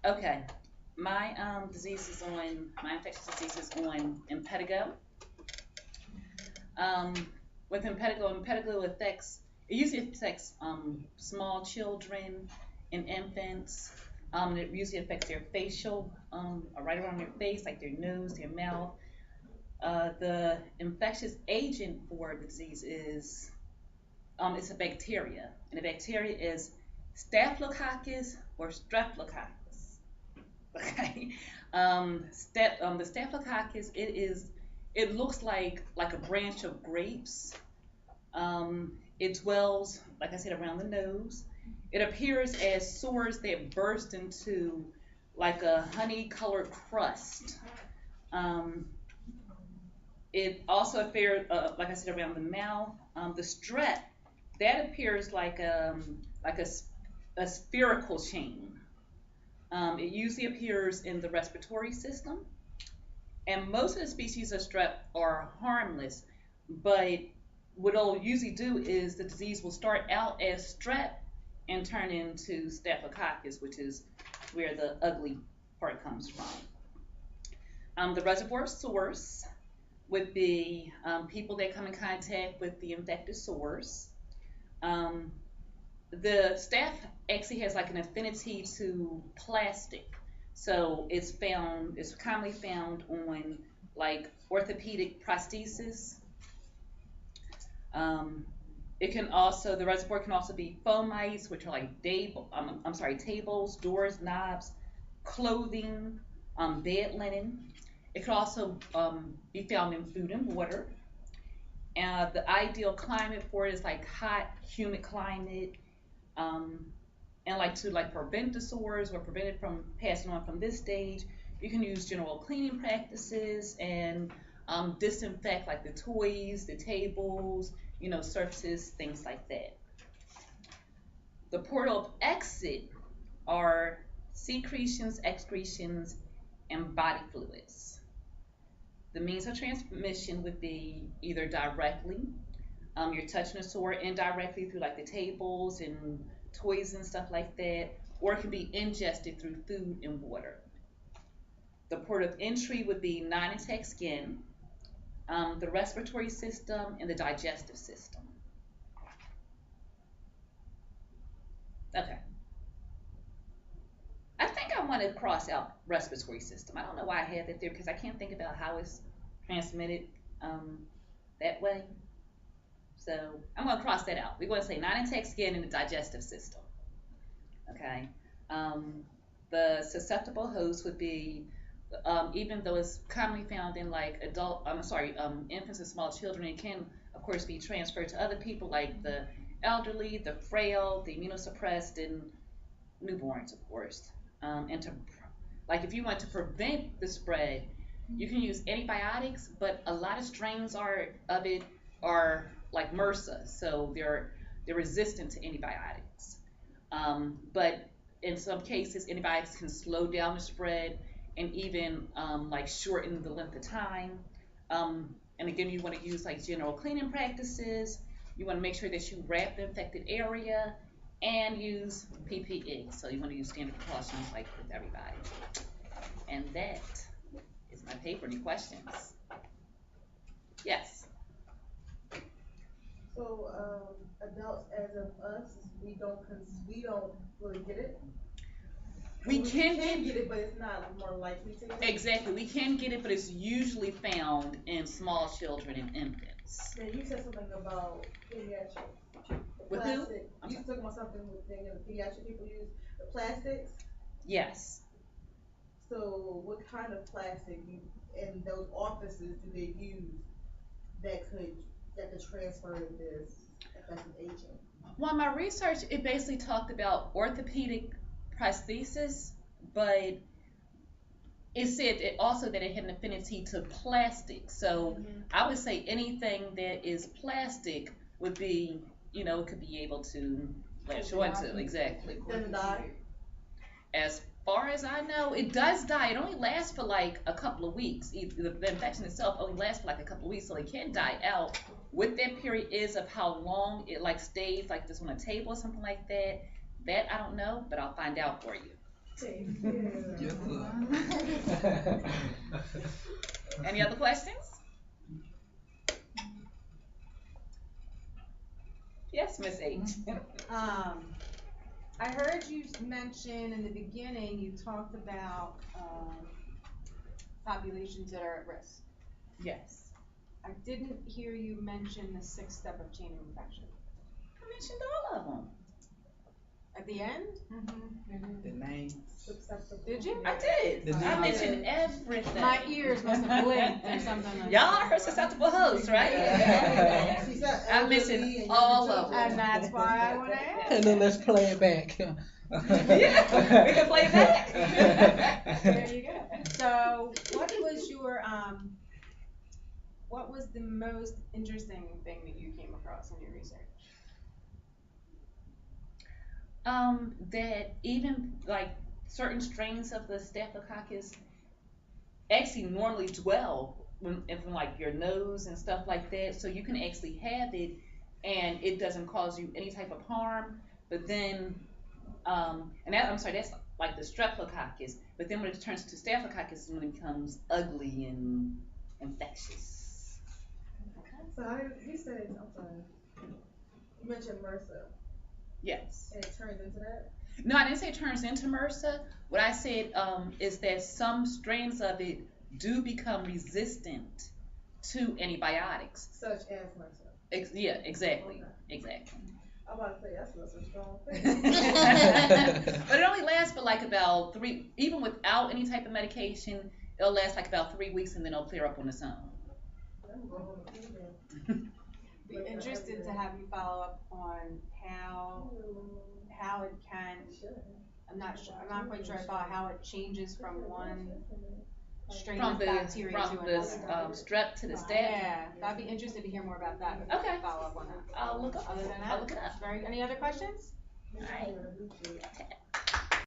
Okay. My my infectious disease is on Impetigo. Um, with Impetigo it usually affects small children and infants. It usually affects their facial, right around their face, like their nose, their mouth. The infectious agent for the disease is it's a bacteria, and the bacteria is Staphylococcus or Streptococcus. Okay. The Staphylococcus, it looks like a branch of grapes. It dwells, like I said, around the nose. It appears as sores that burst into like a honey-colored crust. Um, it also appears, like I said, around the mouth. The strep that appears like a spherical chain. It usually appears in the respiratory system, and most of the species of strep are harmless. But what it'll usually do is the disease will start out as strep and turn into staphylococcus, which is where the ugly part comes from. The reservoir source would be people that come in contact with the infected source. Um, the staph actually has like an affinity to plastic, so it's commonly found on like orthopedic prosthesis. um, the reservoir can also be fomites, which are like tables, doors, knobs, clothing, bed linen. It can also be found in food and water. The ideal climate for it is like hot humid climate. um, and like to like prevent the sores or prevent it from passing on from this stage, you can use general cleaning practices and disinfect like the toys, the tables, surfaces, things like that. The portal of exit are secretions, excretions, and body fluids. The means of transmission would be either directly, you're touching a sore indirectly through like the tables and toys and stuff like that, or it can be ingested through food and water. The port of entry would be non intact skin, the respiratory system, and the digestive system. Okay. I think I want to cross out respiratory system. I don't know why I had that there because I can't think about how it's transmitted um, that way. So I'm going to cross that out. We're going to say non intact skin and the digestive system. Okay. Um, the susceptible host would be, even though it's commonly found in like infants and small children, it can, of course, be transferred to other people like the elderly, the frail, the immunosuppressed, and newborns, of course. And to, like, if you want to prevent the spread, you can use antibiotics, but a lot of strains of it are like MRSA, so they're resistant to antibiotics. But in some cases, antibiotics can slow down the spread and even like shorten the length of time. And again, you want to use like general cleaning practices. You want to make sure that you wrap the infected area and use PPE. So you want to use standard precautions like with everybody. And that is my paper. Any questions? Yes. So adults as of us, we don't really get it. We can get it, but it's not more likely to get it. Exactly. We can get it, but it's usually found in small children and infants. Then you said something about pediatric. With who? You talking about something with the pediatric people use the plastics. Yes. So what kind of plastic in those offices do they use that could transfer this effective agent? Well, my research it basically talked about orthopedic prosthesis, but it said it also that it had an affinity to plastic. So I would say anything that is plastic would be, could be able to latch onto. Exactly. Doesn't die. As far as I know, it does die. It only lasts for like a couple of weeks. The infection itself only lasts for like a couple of weeks, so it can die out. What that period is of how long it like stays like just on a table or something like that, that I don't know, but I'll find out for you. Thank you. Any other questions? Yes, Miss H. I heard you mention in the beginning, you talked about populations that are at risk. Yes. I didn't hear you mention the sixth step of chain of infection. I mentioned all of them. At the end? The names. Did you? I did. The I names. mentioned everything. My ears must have blinked or something like Y'all that. are her susceptible hosts, right? She said I elderly mentioned and all young of them. And that's why I want to ask. And then let's play it back. Yeah, we can play it back. There you go. So, what was the most interesting thing that you came across in your research? That even like certain strains of the Staphylococcus actually normally dwell in like your nose and stuff like that, so you can actually have it and it doesn't cause you any type of harm. But then, and that, I'm sorry, that's like the Streptococcus. But then when it turns to Staphylococcus, is when it becomes ugly and infectious. So you said, I'm sorry, you mentioned MRSA, Yes. and it turns into that? No, I didn't say it turns into MRSA. What I said is that some strains of it do become resistant to antibiotics. Such as MRSA. Yeah, exactly. Okay. Exactly. I'm about to say, that's a strong thing. But it only lasts for like about 3, even without any type of medication, it'll last like about 3 weeks and then it'll clear up on its own. I'm going home and eat that. Be interested to have you follow up on how it can. I'm not quite sure I follow how it changes from one strain From of the bacteria to another. strep to the staph. Yeah, I'd be interested to hear more about that. Okay. Follow up on that. I'll look up. Other than that, I'll look it up. any other questions? All right.